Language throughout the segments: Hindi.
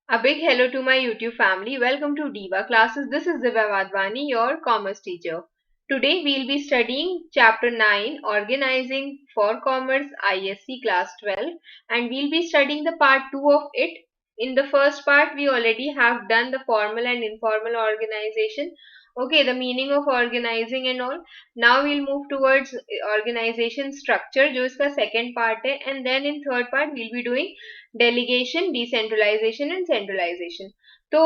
A big hello to my YouTube family. Welcome to Diva Classes. This is Divya Vadvani, your commerce teacher. Today we'll be studying Chapter 9, Organizing for Commerce ISC Class 12, and we'll be studying the Part 2 of it. In the first part, we already have done the formal and informal organization. Okay, the meaning of organizing and all. Now we'll move towards organization structure, जो इसका second part है, and then in third part we'll be doing delegation, decentralisation and centralisation. तो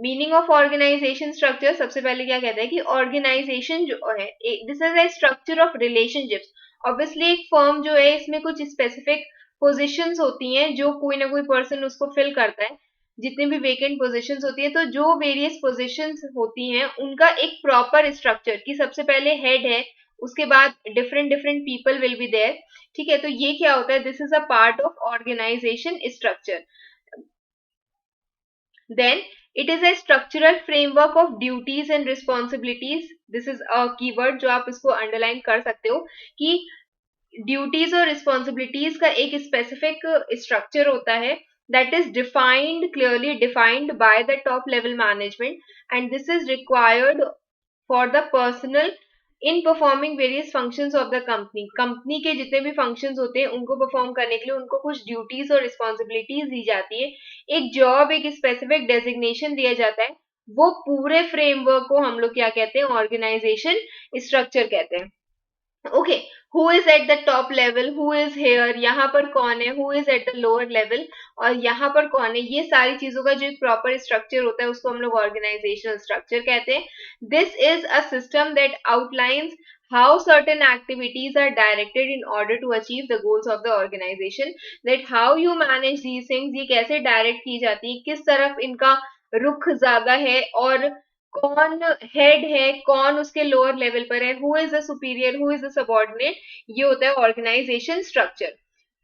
मीनिंग ऑफ ऑर्गेनाइजेशन स्ट्रक्चर सबसे पहले क्या कहता है कि ऑर्गेनाइजेशन जो है this is a structure of relationships. Obviously एक फर्म जो है इसमें कुछ स्पेसिफिक पोजीशंस होती हैं जो कोई ना कोई पर्सन उसको फिल करता है. जितने भी वेकेंट पोजीशंस होती है तो जो वेरियस पोजीशंस होती हैं उनका एक प्रॉपर स्ट्रक्चर कि सबसे पहले हेड है, उसके बाद different different people will be there. ठीक है, तो ये क्या होता है, this is a part of organisation structure. Then it is a structural framework of duties and responsibilities. This is a keyword जो आप इसको अंडरलाइन कर सकते हो कि ड्यूटीज और रिस्पॉन्सिबिलिटीज का एक स्पेसिफिक स्ट्रक्चर होता है that is clearly defined by the top level management, and this is required for the personnel in performing various functions of the company. Company के जितने भी फंक्शंस होते हैं उनको परफॉर्म करने के लिए उनको कुछ ड्यूटीज और रिस्पॉन्सिबिलिटीज दी जाती है. एक जॉब, एक स्पेसिफिक डेजिग्नेशन दिया जाता है. वो पूरे फ्रेमवर्क को हम लोग क्या कहते हैं, ऑर्गेनाइजेशन स्ट्रक्चर कहते हैं. Okay, who is eight the top level, who is here, यहाँ पर कौन है, who is at the lower level और यहाँ पर कौन है, ये सारी चीजों का जो एक प्रॉपर स्ट्रक्चर होता है उसको हम लोग ऑर्गेनाइजेशनल स्ट्रक्चर कहते हैं. This is a system that outlines how certain activities are directed in order to achieve the goals of the organization. That how you manage these things, ये कैसे डायरेक्ट की जाती है, किस तरफ इनका रुख ज्यादा है और कौन हेड है, कौन उसके लोअर लेवल पर है, who is the superior, who is the subordinate, ये होता है ऑर्गेनाइजेशन स्ट्रक्चर.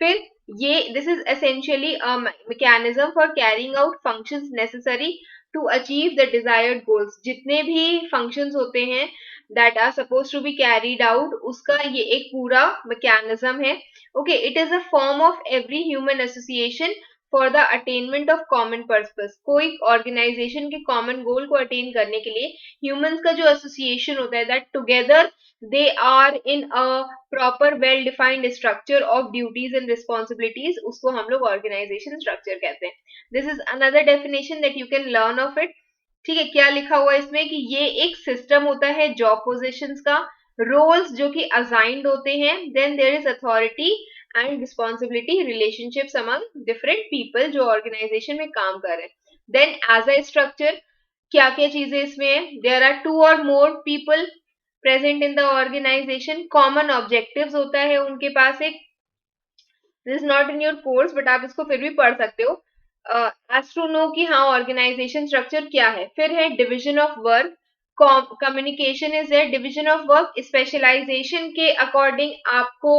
फिर ये this is essentially a mechanism for carrying out functions necessary to achieve the desired goals. जितने भी फंक्शंस होते हैं that are suppose to be carried out, उसका ये एक पूरा मैकेनिज्म है. Okay, it is a form of every human association for the attainment of common purpose. कोई ऑर्गेनाइजेशन के कॉमन गोल को अटेन करने के लिए ह्यूमंस का जो एसोसिएशन होता है that together they are in a proper well defined structure of duties and responsibilities, उसको हम लोग ऑर्गेनाइजेशन स्ट्रक्चर कहते हैं. This is another definition that you can learn of it. ठीक है, क्या लिखा हुआ है इसमें कि ये एक सिस्टम होता है जॉब पोजिशंस का, रोल्स जो कि असाइंड होते हैं, then there is authority and responsibility, relationships among different people जो ऑर्गेनाइजेशन में काम कर रहे हैं. देन एज अ स्ट्रक्चर क्या क्या चीजें इसमें है, देयर आर टू और more people present in the organisation. Common objectives होता है उनके पास एक. This is not in your course but आप इसको फिर भी पढ़ सकते हो एज टू नो कि हाँ ऑर्गेनाइजेशन स्ट्रक्चर क्या है. फिर है division of work, communication is है डिविजन ऑफ वर्क. स्पेशलाइजेशन के अकॉर्डिंग आपको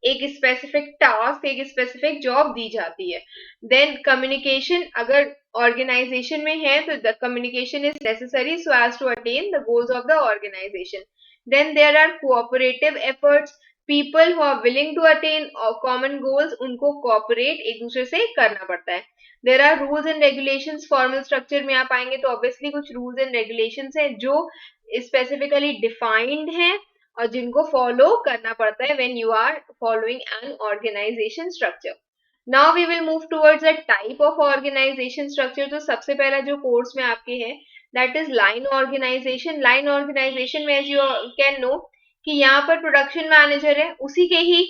एक स्पेसिफिक टास्क, एक स्पेसिफिक जॉब दी जाती है. देन कम्युनिकेशन अगर ऑर्गेनाइजेशन में है तो the communication is necessary so as to attain the goals of the organisation. Then there are cooperative efforts, people who are willing to attain common goals, उनको कोऑपरेट एक दूसरे से करना पड़ता है. There are rules and regulations. Formal structure में आप आएंगे तो ऑब्वियसली कुछ रूल्स एंड रेगुलेशंस हैं जो स्पेसिफिकली डिफाइंड हैं और जिनको फॉलो करना पड़ता है when you are following an organisation structure. Now we will move towards the type of organisation structure. तो सबसे पहला जो कोर्स में आपके है that is line organisation. Line organisation में एज यू कैन नो कि यहाँ पर प्रोडक्शन मैनेजर है, उसी के ही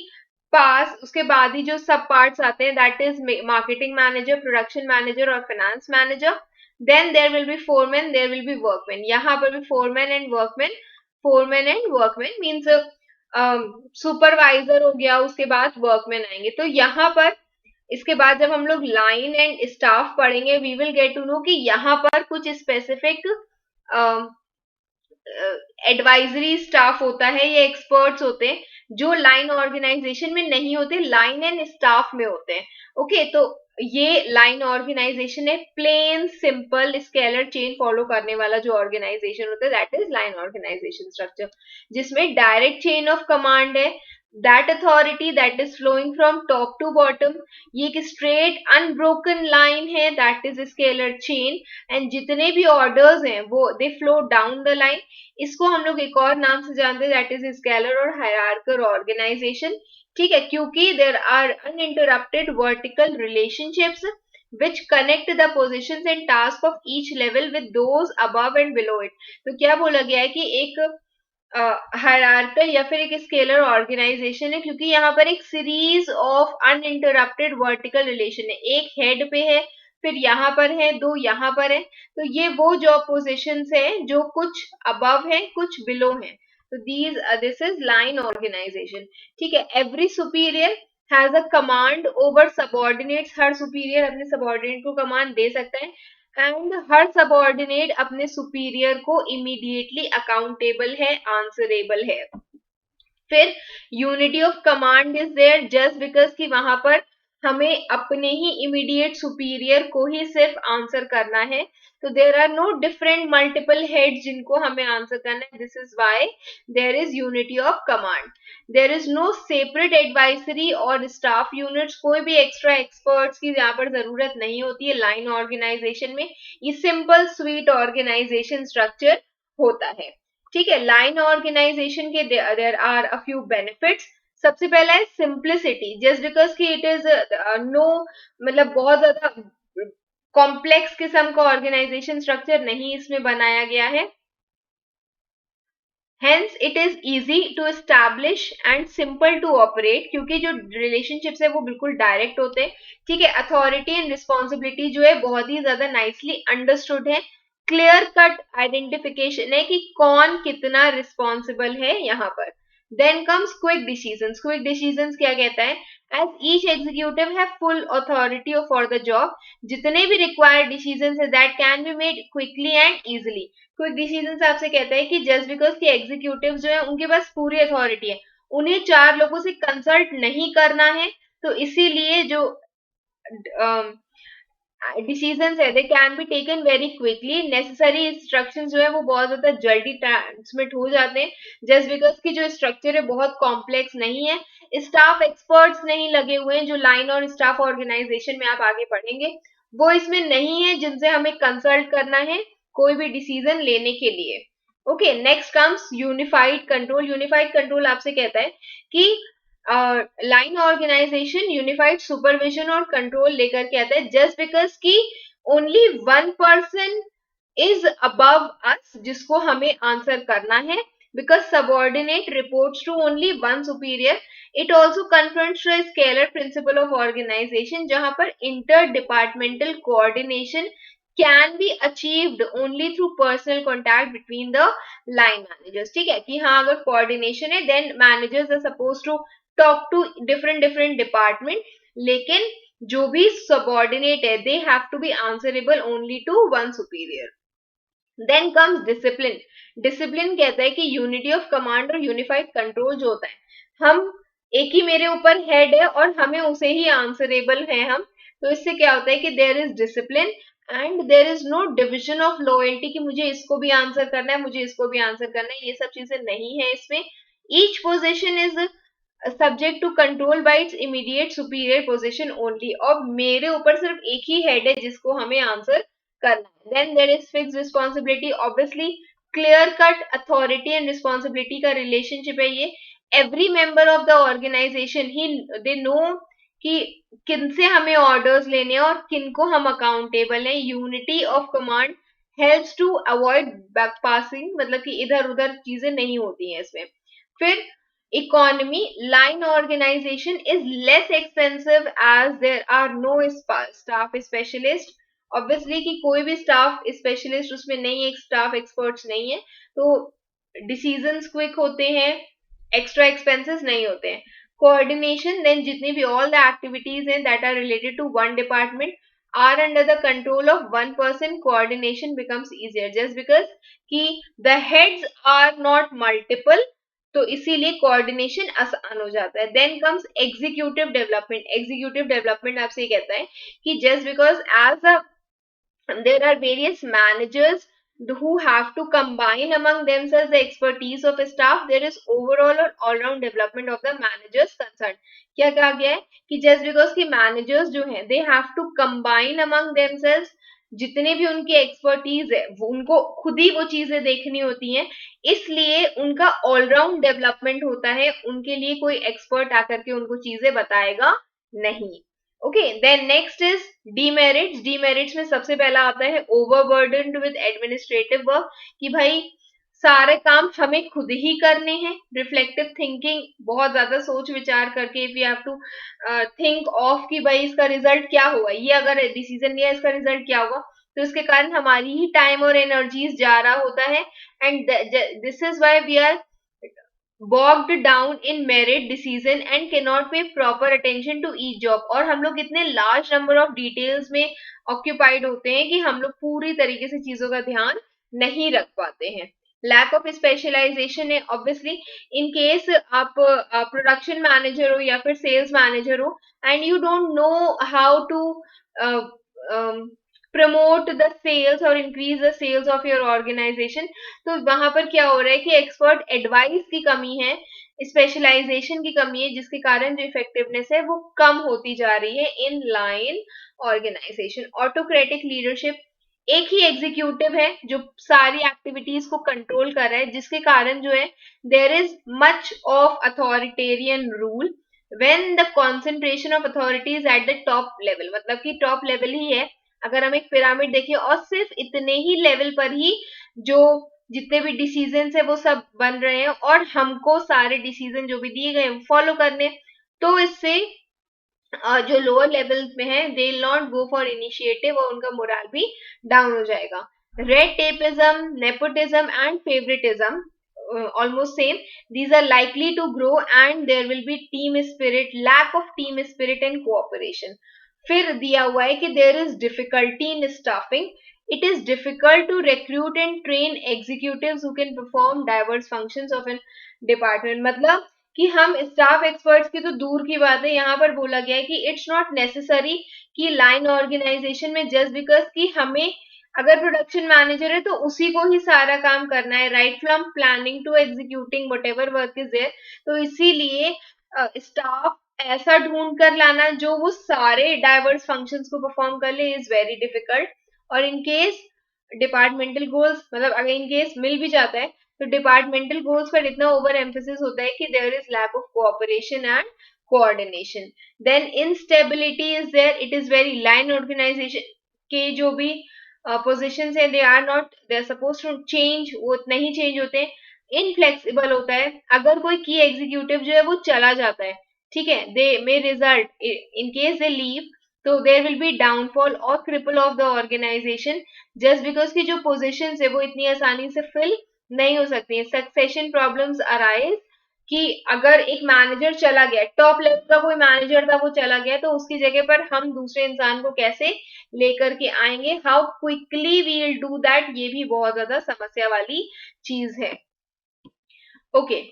पास उसके बाद ही जो सब पार्ट्स आते हैं that is marketing manager, production manager और finance manager. Then there will be foreman, there will be workman. यहाँ पर भी foreman and workman. Foreman and workman means supervisor हो गया, उसके बाद वर्कमैन आएंगे. तो यहाँ पर इसके बाद जब हम लोग लाइन एंड स्टाफ पढ़ेंगे we will get to know कि यहाँ पर कुछ स्पेसिफिक एडवाइजरी स्टाफ होता है या एक्सपर्ट्स होते हैं जो लाइन ऑर्गेनाइजेशन में नहीं होते, लाइन एंड स्टाफ में होते हैं. ओके, तो ये लाइन ऑर्गेनाइजेशन है. Plain simple scalar chain follow करने वाला जो ऑर्गेनाइजेशन होता है that is line organisation structure, जिसमें डायरेक्ट चेन ऑफ कमांड है. That authority that is flowing from top to bottom, ये एक स्ट्रेट अनब्रोकन लाइन है, that is scalar chain, and जितने भी ऑर्डर्स हैं वो they flow down the line. इसको हम लोग एक और नाम से जानते हैं, दैट इज स्केलर और हायरार्किकल ऑर्गेनाइजेशन। ठीक है, क्योंकि there are uninterrupted vertical relationships which connect the positions and tasks of each level with those above and below it। तो क्या बोला गया है कि एक हायरार्किकल या फिर एक स्केलर ऑर्गेनाइजेशन है, क्योंकि यहाँ पर एक series of uninterrupted vertical relation है, एक हेड पे है, फिर यहाँ पर है, दो यहाँ पर है, तो ये वो जॉब पोजीशंस है जो कुछ अबव है कुछ बिलो है। तो दिस इज लाइन ऑर्गेनाइजेशन। ठीक है, every superior has a command over subordinates, हर सुपीरियर अपने सबऑर्डिनेट को कमांड दे सकता है, एंड हर सबऑर्डिनेट अपने सुपीरियर को इमीडिएटली अकाउंटेबल है, आंसरेबल है। फिर unity of command is there just because कि वहां पर हमें अपने ही इमीडिएट सुपीरियर को ही सिर्फ आंसर करना है, तो there are no different multiple head जिनको हमें आंसर करना है, this is why there is unity of command. There is no separate advisory और स्टाफ यूनिट्स, कोई भी एक्स्ट्रा एक्सपर्ट्स की यहाँ पर जरूरत नहीं होती है लाइन ऑर्गेनाइजेशन में, ये सिंपल स्वीट ऑर्गेनाइजेशन स्ट्रक्चर होता है। ठीक है, लाइन ऑर्गेनाइजेशन के there are a few benefits. सबसे पहला है सिंप्लिसिटी, जस्ट बिकॉज कि इट इज नो, मतलब बहुत ज्यादा कॉम्प्लेक्स किस्म का ऑर्गेनाइजेशन स्ट्रक्चर नहीं इसमें बनाया गया है, hence it is easy to establish and simple to operate, क्योंकि जो रिलेशनशिप्स है वो बिल्कुल डायरेक्ट होते हैं। ठीक है, अथॉरिटी एंड रिस्पॉन्सिबिलिटी जो है बहुत ही ज्यादा नाइसली अंडरस्टूड है, क्लियर कट आइडेंटिफिकेशन है कि कौन कितना रिस्पॉन्सिबल है यहाँ पर। Then comes quick decisions. Quick decisions क्या कहता है, as each executive have full authority for the job, जितने भी रिक्वायर्ड डिसीजंस है that can be made quickly and easily. Quick decisions आपसे कहता है कि जस्ट बिकॉज की एग्जीक्यूटिव जो है उनके पास पूरी अथॉरिटी है, उन्हें चार लोगों से कंसल्ट नहीं करना है, तो इसीलिए जो डिसीजंस है they can be taken very quickly, necessary instructions जो है वो बहुत ज्यादा जल्दी ट्रांसमिट हो जाते हैं, जस्ट बिकॉज की जो स्ट्रक्चर है बहुत कॉम्प्लेक्स नहीं है। स्टाफ एक्सपर्ट्स नहीं लगे हुए हैं, जो लाइन और स्टाफ ऑर्गेनाइजेशन में आप आगे पढ़ेंगे वो इसमें नहीं है जिनसे हमें कंसल्ट करना है कोई भी डिसीजन लेने के लिए। Okay, next comes unified control. Unified control आपसे कहता है कि लाइन ऑर्गेनाइजेशन यूनिफाइड सुपरविजन और कंट्रोल लेकर के आता है, जस्ट बिकॉज की only one person is above us जिसको हमें आंसर करना है, because subordinate reports to only one superior. It also confronts the scalar principle of organisation, जहां पर inter departmental coordination can be achieved only through personal contact between the line managers. ठीक है, कि हाँ अगर कोऑर्डिनेशन है then managers are suppose to talk to different different department, लेकिन जो भी सबऑर्डिनेट है they have to be answerable only to one superior. Then comes discipline. Discipline कहता है कि यूनिटी ऑफ कमांड और यूनिफाइड कंट्रोल जो होता है, हम एक ही मेरे ऊपर हेड है और हमें उसे ही आंसरेबल है हम, तो इससे क्या होता है कि there is discipline and there is no division of loyalty कि मुझे इसको भी आंसर करना है मुझे इसको भी आंसर करना है, ये सब चीजें नहीं है इसमें। Each position is subject to control by its immediate superior position only, और मेरे ऊपर सिर्फ एक ही हेड है जिसको हमें आंसर करना है। Then there is fixed responsibility, obviously clear cut authority and responsibility का रिलेशनशिप है ये। Every member of the organisation ही दे नो कि किन से हमें ऑर्डर्स लेने हैं और किन को हम अकाउंटेबल हैं। Unity of command helps to avoid back passing, मतलब कि इधर उधर चीजें नहीं होती हैं इसमें। फिर economy, line organization is less expensive as there are no staff specialist। obviously कि कोई भी staff specialist उसमें नहीं है, staff experts नहीं है, तो decisions quick होते हैं, extra expenses नहीं होते हैं। coordination, then जितनी भी all the activities हैं that are related to one department are under the control of one person, coordination becomes easier just because कि the heads are not multiple, तो इसीलिए कोऑर्डिनेशन आसान हो जाता है। Then comes executive development. Executive development आपसे कहता है कि just because as a there are various managers who have to combine among themselves the expertise of staff, there is overall or all-round development of the managers concerned. क्या कहा गया है कि just because कि managers जो हैं they have to combine among themselves, जितने भी उनकी एक्सपर्टीज है वो उनको खुद ही वो चीजें देखनी होती हैं, इसलिए उनका ऑलराउंड डेवलपमेंट होता है, उनके लिए कोई एक्सपर्ट आकर के उनको चीजें बताएगा नहीं. Okay, then next is demerits. Demerits में सबसे पहला आता है ओवरबर्डन्ड विद एडमिनिस्ट्रेटिव वर्क, कि भाई सारे काम हमें खुद ही करने हैं. रिफ्लेक्टिव थिंकिंग, बहुत ज्यादा सोच विचार करके if you have to think of कि भाई इसका रिजल्ट क्या होगा, ये अगर डिसीजन लिया इसका रिजल्ट क्या होगा, तो इसके कारण हमारी ही टाइम और एनर्जीज जा रहा होता है. And this is why we are bogged down in merit decision and cannot pay proper attention to each job. और हम लोग इतने लार्ज नंबर ऑफ डिटेल्स में ऑक्यूपाइड होते हैं कि हम लोग पूरी तरीके से चीजों का ध्यान नहीं रख पाते हैं. लैक ऑफ स्पेशलाइजेशन है ऑब्वियसली. इन केस आप प्रोडक्शन मैनेजर हो या फिर सेल्स मैनेजर हो and you don't know how to promote the sales और increase the sales of your organization, तो वहां पर क्या हो रहा है कि एक्सपर्ट एडवाइस की कमी है, स्पेशलाइजेशन की कमी है, जिसके कारण जो इफेक्टिवनेस है वो कम होती जा रही है in line organisation. Autocratic leadership, एक ही एग्जीक्यूटिव है जो सारी एक्टिविटीज को कंट्रोल कर रहा है, जिसके कारण जो है there is much of authoritarian rule when the concentration of authorities at the top level. मतलब कि टॉप लेवल ही है, अगर हम एक पिरामिड देखें और सिर्फ इतने ही लेवल पर ही जो जितने भी डिसीजन है वो सब बन रहे हैं और हमको सारे डिसीजन जो भी दिए गए हैं फॉलो करने, तो इससे जो लोअर लेवल में है they will not go for initiative और उनका मोरल भी डाउन हो जाएगा. Red tapism, nepotism and favouritism, almost same, these are likely to grow and there will be team spirit, lack of team spirit and cooperation. फिर दिया हुआ है कि there is difficulty in staffing, it is difficult to recruit and train executives who can perform diverse functions of an department. मतलब कि हम स्टाफ एक्सपर्ट्स की तो दूर की बात है, यहाँ पर बोला गया है कि इट्स नॉट नेसेसरी कि लाइन ऑर्गेनाइजेशन में जस्ट बिकॉज कि हमें अगर प्रोडक्शन मैनेजर है तो उसी को ही सारा काम करना है, right from planning to executing whatever work is there, तो इसीलिए स्टाफ ऐसा ढूंढ कर लाना जो वो सारे डाइवर्स फंक्शंस को परफॉर्म कर ले इज वेरी डिफिकल्ट. और इन केस डिपार्टमेंटल गोल्स, मतलब अगर इन केस मिल भी जाता है तो डिपार्टमेंटल गोल्स पर इतना ओवर एम्फेसिस होता है कि there is lack of cooperation and coordination. Then instability is there, it is very line organisation के जो भी पोजिशन है they are not, they are suppose to change, वो नहीं चेंज होते. इनफ्लेक्सिबल होता है, अगर कोई की एग्जीक्यूटिव जो है वो चला जाता है, ठीक है, they may result in case they leave, तो देर विल बी डाउनफॉल और cripple of the organization just because की जो पोजिशन है वो इतनी आसानी से फिल नहीं हो सकती है. सक्सेशन प्रॉब्लम्स अराइज कि अगर एक मैनेजर चला गया, टॉप लेवल का कोई मैनेजर था वो चला गया, तो उसकी जगह पर हम दूसरे इंसान को कैसे लेकर के आएंगे, how quickly we will do that, ये भी बहुत ज्यादा समस्या वाली चीज है. Okay,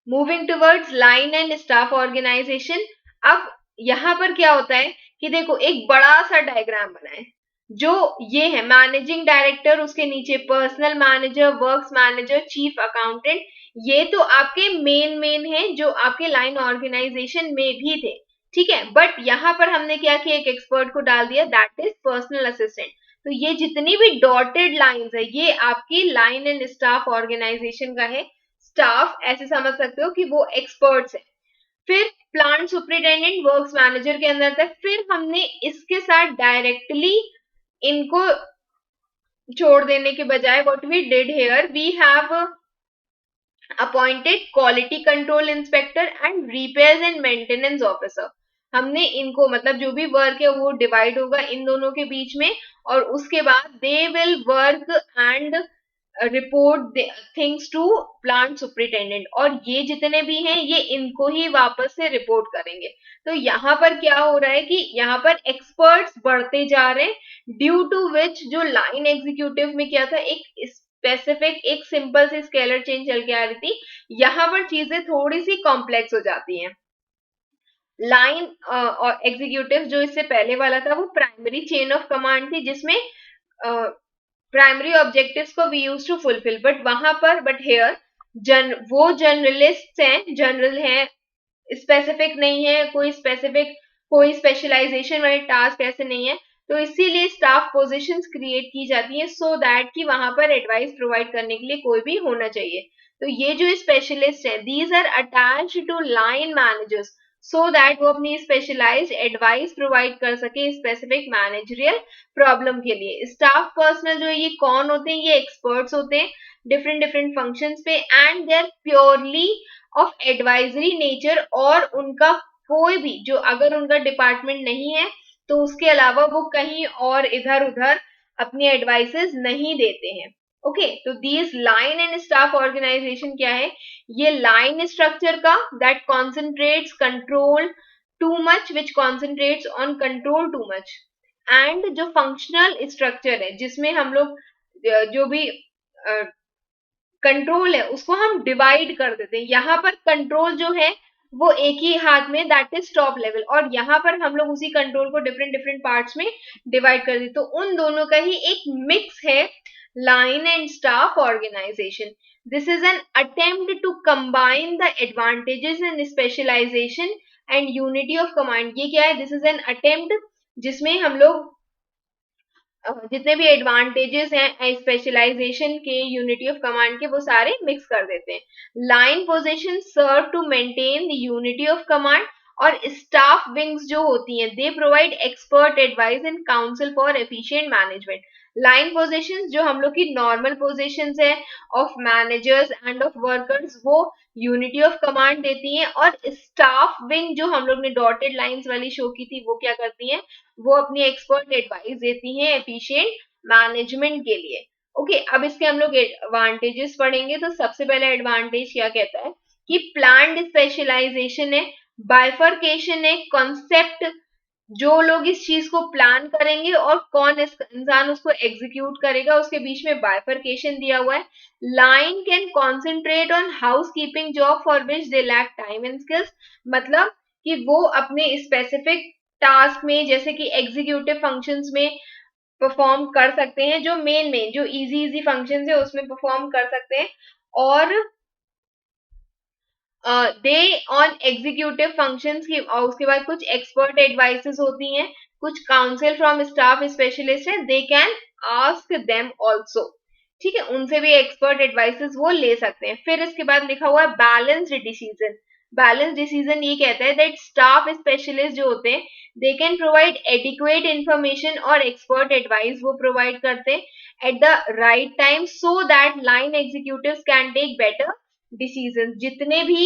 moving towards line and staff organisation. अब यहां पर क्या होता है कि देखो एक बड़ा सा डायग्राम बना है, जो ये है मैनेजिंग डायरेक्टर, उसके नीचे personal manager, works manager, chief accountant, ये तो आपके मेन है जो आपके लाइन ऑर्गेनाइजेशन में भी थे, ठीक है. बट यहां पर हमने क्या किया, एक एक्सपर्ट को डाल दिया, दैट इज पर्सनल असिस्टेंट. तो ये जितनी भी डॉटेड लाइंस है ये आपकी लाइन एंड स्टाफ ऑर्गेनाइजेशन का है. स्टाफ ऐसे समझ सकते हो कि वो एक्सपर्ट्स है. फिर प्लांट सुपरिटेंडेंट वर्क्स मैनेजर के अंदर तक, फिर हमने इसके साथ डायरेक्टली इनको छोड़ देने के बजाय what we did here, we have appointed quality control inspector and repairs and maintenance officer. हमने इनको मतलब जो भी वर्क है वो डिवाइड होगा इन दोनों के बीच में, और उसके बाद they will work and report things to plant superintendent, और ये जितने भी हैं ये इनको ही वापस से रिपोर्ट करेंगे. तो यहाँ पर क्या हो रहा है कि यहाँ पर एक्सपर्ट्स बढ़ते जा रहे हैं, ड्यू टू विच जो लाइन एग्जीक्यूटिव में क्या था, एक स्पेसिफिक एक सिंपल सी स्केलर चेंज चल के आ रही थी, यहाँ पर चीजें थोड़ी सी कॉम्प्लेक्स हो जाती हैं. लाइन और एग्जीक्यूटिव जो इससे पहले वाला था वो प्राइमरी चेन ऑफ कमांड थी, जिसमें प्राइमरी ऑब्जेक्टिव्स को we use to fulfil, but वहां पर, बट हेयर वो जर्नलिस्ट हैं, जनरल हैं, स्पेसिफिक नहीं है, कोई स्पेसिफिक कोई स्पेशलाइजेशन वाले टास्क ऐसे नहीं है, तो इसीलिए स्टाफ पोजीशंस क्रिएट की जाती है सो दैट कि वहां पर एडवाइस प्रोवाइड करने के लिए कोई भी होना चाहिए। तो ये जो स्पेशलिस्ट है, these are attach to line managers so that वो अपनी स्पेशलाइज्ड एडवाइस प्रोवाइड कर सके स्पेसिफिक मैनेजरियल प्रॉब्लम के लिए। स्टाफ पर्सनल जो ये कौन होते हैं, ये एक्सपर्ट्स होते हैं डिफरेंट डिफरेंट फंक्शंस पे, and they are purely of advisory nature, और उनका कोई भी जो अगर उनका डिपार्टमेंट नहीं है तो उसके अलावा वो कहीं और इधर उधर अपनी एडवाइसेस नहीं देते हैं। ओके, तो these line and staff organisation क्या है, ये लाइन स्ट्रक्चर का that concentrates control too much, which concentrates on control too much, and जो फंक्शनल स्ट्रक्चर है जिसमें हम लोग जो भी कंट्रोल है उसको हम डिवाइड कर देते हैं। यहाँ पर कंट्रोल जो है वो एक ही हाथ में, दैट इज टॉप लेवल, और यहाँ पर हम लोग उसी कंट्रोल को डिफरेंट डिफरेंट पार्ट्स में डिवाइड कर देते, तो उन दोनों का ही एक मिक्स है line and staff organisation. This is an attempt to combine the advantages and specialisation and unity of command. ये क्या है, दिस इज एन अटेम्प्ट जिसमें हम लोग जितने भी एडवांटेजेस हैं स्पेशलाइजेशन के, यूनिटी ऑफ कमांड के, वो सारे मिक्स कर देते हैं। Line position serve to maintain the unity of command, और स्टाफ विंग्स जो होती हैं they provide expert advice and counsel for efficient management. Line positions जो हम लोग की नॉर्मल पोजीशंस है of managers and of workers, वो यूनिटी ऑफ कमांड देती हैं, और स्टाफ विंग जो हम लोग ने डॉटेड लाइंस वाली शो की थी वो क्या करती हैं, वो अपनी एक्सपर्ट एडवाइस देती हैं एफिशिएंट मैनेजमेंट के लिए। ओके, अब इसके हम लोग एडवांटेजेस पढ़ेंगे। तो सबसे पहला एडवांटेज क्या कहता है कि प्लान्ड स्पेशलाइजेशन है, बाइफर्केशन है, कॉन्सेप्ट जो लोग इस चीज को प्लान करेंगे और कौन इंसान उसको एग्जीक्यूट करेगा उसके बीच में बाइफर्केशन दिया हुआ है। Line can concentrate on housekeeping job for which they lack time and skills, मतलब कि वो अपने स्पेसिफिक टास्क में जैसे कि एग्जीक्यूटिव फंक्शंस में परफॉर्म कर सकते हैं, जो मेन मेन जो इजी इजी फंक्शंस है उसमें परफॉर्म कर सकते हैं, और दे ऑन एग्जीक्यूटिव फंक्शंस की, और उसके बाद कुछ एक्सपर्ट एडवाइसेस होती हैं, कुछ काउंसिल फ्रॉम स्टाफ स्पेशलिस्ट है, they can ask them also, ठीक है, उनसे भी एक्सपर्ट एडवाइसेस वो ले सकते हैं। फिर इसके बाद लिखा हुआ है बैलेंस्ड डिसीजन। बैलेंस डिसीजन ये कहता है दैट स्टाफ स्पेशलिस्ट जो होते हैं they can provide adequate information और एक्सपर्ट एडवाइस वो प्रोवाइड करते हैं at the right time so that line executives can take better decision. जितने भी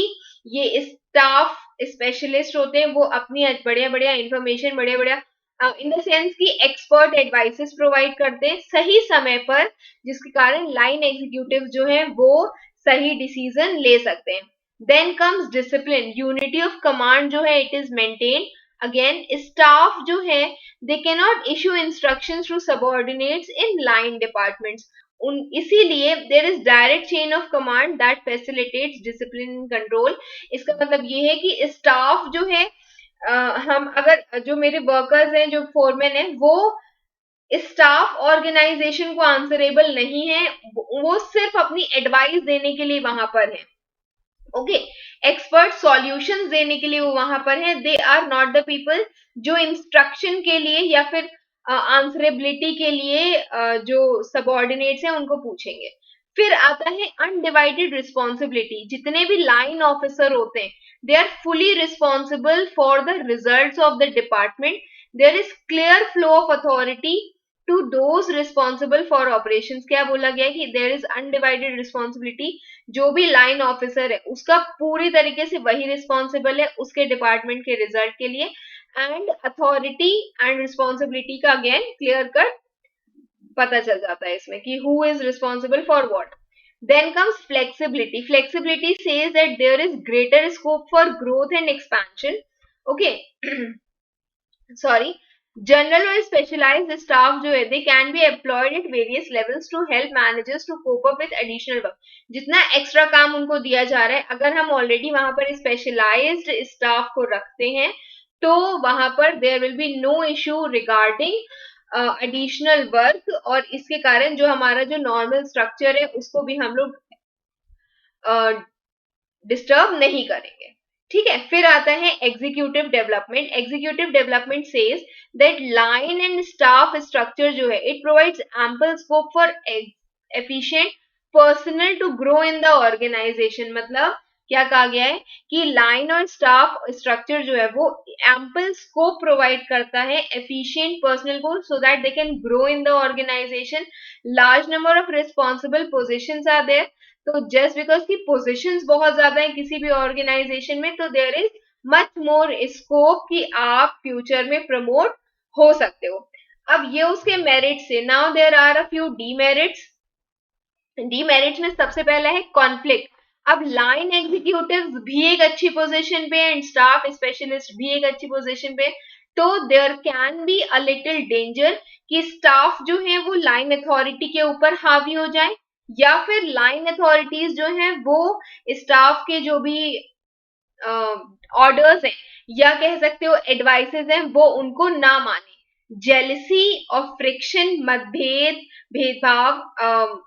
ये स्टाफ स्पेशलिस्ट होते हैं वो अपनी बढ़िया बढ़िया इंफॉर्मेशन, बढ़िया बढ़िया इन द सेंस की एक्सपर्ट एडवाइसेस प्रोवाइड करते हैं सही समय पर, जिसके कारण लाइन एग्जीक्यूटिव जो है वो सही डिसीजन ले सकते हैं। Then comes discipline, unity of command जो है it is maintain. Again staff जो है they can not issue instructions to subordinates in line departments, उन इसीलिए there is direct chain of command that facilitates discipline control. इसका मतलब ये है कि स्टाफ जो है हम अगर जो मेरे वर्कर्स हैं जो फोरमैन है वो स्टाफ ऑर्गेनाइजेशन को आंसरेबल नहीं है, वो सिर्फ अपनी एडवाइस देने के लिए वहां पर है। ओके, एक्सपर्ट सॉल्यूशंस देने के लिए वो वहां पर है, they are not the people जो इंस्ट्रक्शन के लिए या फिर आंसरेबिलिटी के लिए जो सबऑर्डिनेट्स हैं उनको पूछेंगे। फिर आता है अनडिवाइडेड रिस्पॉन्सिबिलिटी, जितने भी लाइन ऑफिसर होते हैं they are fully responsible for the results of the department, there is clear flow of authority to those responsible for operation. क्या बोला गया है कि देयर इज अनडिवाइडेड रिस्पॉन्सिबिलिटी, जो भी लाइन ऑफिसर है उसका पूरी तरीके से वही रिस्पॉन्सिबल है उसके डिपार्टमेंट के रिजल्ट के लिए, एंड अथॉरिटी एंड रिस्पॉन्सिबिलिटी का अगेन क्लियर कट पता चल जाता है इसमें कि who is responsible for what. Then comes flexibility, flexibility says that there is greater scope for growth and expansion. Okay, sorry, general और स्पेशलाइज्ड स्टाफ जो है they can be employed at various levels to help managers to cope up with additional work. जितना एक्स्ट्रा काम उनको दिया जा रहा है, अगर हम ऑलरेडी वहां पर स्पेशलाइज्ड स्टाफ को रखते हैं तो वहां पर there will be no issue regarding additional work, और इसके कारण जो हमारा जो नॉर्मल स्ट्रक्चर है उसको भी हम लोग डिस्टर्ब नहीं करेंगे। ठीक है, फिर आता है executive development. Executive development says that line and staff structure जो है it provides ample scope for efficient personnel to grow in the organisation. मतलब क्या कहा गया है कि लाइन और स्टाफ स्ट्रक्चर जो है वो एम्पल स्कोप प्रोवाइड करता है एफिशिएंट पर्सनल को, so that they can grow in the organisation. Large number of responsible positions are there, तो जस्ट बिकॉज की पोजीशंस बहुत ज्यादा है किसी भी ऑर्गेनाइजेशन में, तो there is much more scope कि आप फ्यूचर में प्रमोट हो सकते हो। अब ये उसके मेरिट्स है। Now there are a few demerits. Demerits में सबसे पहला है कॉन्फ्लिक्ट। अब लाइन एग्जीक्यूटिव भी एक अच्छी पोजीशन पे एंड स्टाफ स्पेशलिस्ट भी एक अच्छी पोजीशन पे, तो there can be a little danger कि स्टाफ जो है वो लाइन अथॉरिटी के ऊपर हावी हो जाए, या फिर लाइन अथॉरिटीज जो हैं वो स्टाफ के जो भी ऑर्डर्स हैं या कह सकते हो एडवाइसेस हैं वो उनको ना माने। जेलसी और फ्रिक्शन, मतभेद, भेदभाव,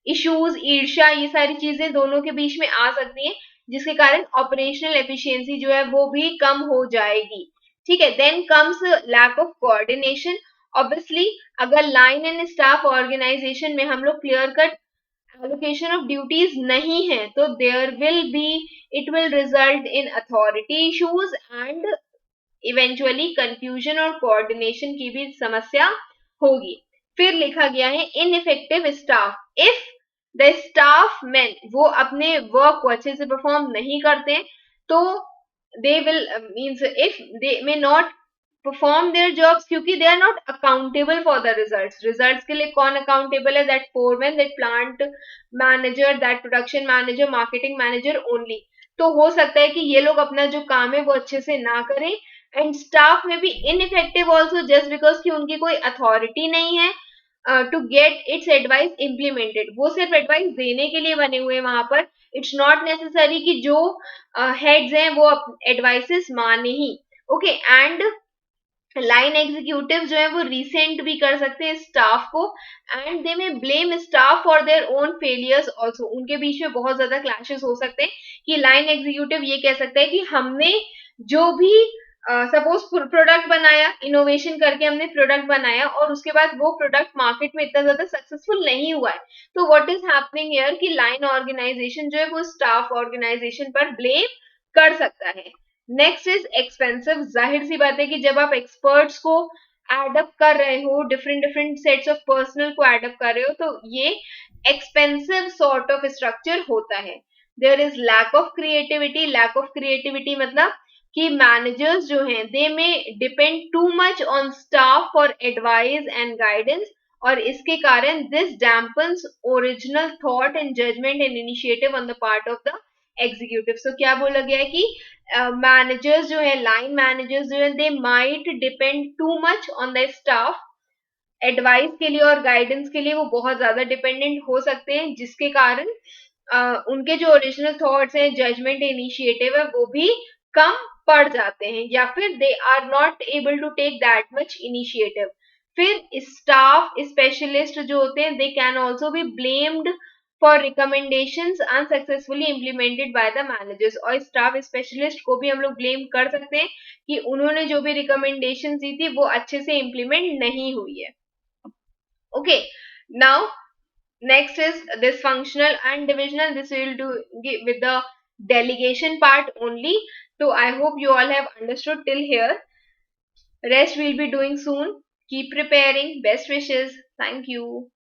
इश्यूज, ईर्ष्या, ये सारी चीजें दोनों के बीच में आ सकती हैं, जिसके कारण ऑपरेशनल एफिशिएंसी जो है वो भी कम हो जाएगी। ठीक है, then comes lack of coordination. Obviously अगर लाइन एंड स्टाफ ऑर्गेनाइजेशन में हम लोग clear cut allocation of duties नहीं है, तो there will be, it will result in authority issues and eventually confusion और coordination की भी समस्या होगी। फिर लिखा गया है ineffective staff, if the staff men वो अपने वर्क को अच्छे से परफॉर्म नहीं करते, तो they will means if they may not perform their jobs, क्योंकि they are not accountable for the results। results के लिए कौन accountable है? that foreman, that plant manager, that production manager, marketing manager only। तो हो सकता है कि ये लोग अपना जो काम है वो अच्छे से ना करें, एंड स्टाफ में भी इनइफेक्टिव ऑल्सो जस्ट बिकॉज कि उनकी कोई अथॉरिटी नहीं है to get its advice implemented. वो सिर्फ एडवाइस देने के लिए बने हुए हैं वहां पर। इट्स नॉट नेसेसरी कि जो हेड्स हैं वो एडवाइसेस माने ही। ओके, एंड लाइन एग्जीक्यूटिव जो है वो रिसेंट भी कर सकते हैं स्टाफ को, एंड दे में blame staff for their own failures also. उनके बीच में बहुत ज्यादा क्लैशेस हो सकते हैं कि लाइन एग्जीक्यूटिव ये कह सकता है कि हमने जो भी सपोज प्रोडक्ट बनाया, इनोवेशन करके हमने प्रोडक्ट बनाया और उसके बाद वो प्रोडक्ट मार्केट में इतना ज्यादा सक्सेसफुल नहीं हुआ है, तो व्हाट इज हैपनिंग हियर कि लाइन ऑर्गेनाइजेशन जो है वो स्टाफ ऑर्गेनाइजेशन पर ब्लेम कर सकता है। Next is expensive. जाहिर सी बात है कि जब आप एक्सपर्ट्स को एडअप कर रहे हो, different different sets of personal को एडअप कर रहे हो, तो ये एक्सपेंसिव सॉर्ट ऑफ स्ट्रक्चर होता है। There is lack of creativity. Lack of creativity मतलब कि मैनेजर्स जो हैं they may depend too much on staff for advice and guidance, और इसके कारण this dampens original thought and judgement and initiative on the part of the executive. So क्या बोला गया है कि मैनेजर्स जो है, लाइन मैनेजर्स जो है, they might depend too much on the staff advice के लिए और गाइडेंस के लिए, वो बहुत ज्यादा डिपेंडेंट हो सकते हैं, जिसके कारण उनके जो ओरिजिनल थॉट्स हैं, जजमेंट, इनिशिएटिव है, वो भी कम पड़ जाते हैं, या फिर they are not able to take that much initiative. फिर स्टाफ स्पेशलिस्ट जो होते हैं, they can also be blamed for recommendations unsuccessfully implemented by the managers. और स्टाफ स्पेशलिस्ट को भी हम लोग ब्लेम कर सकते हैं कि उन्होंने जो भी रिकमेंडेशन दी थी वो अच्छे से इम्प्लीमेंट नहीं हुई है। Okay, now next is dysfunctional and divisional. This we will do with the delegation part only. So I hope you all have understood till here. Rest we'll be doing soon. Keep preparing. Best wishes. Thank you.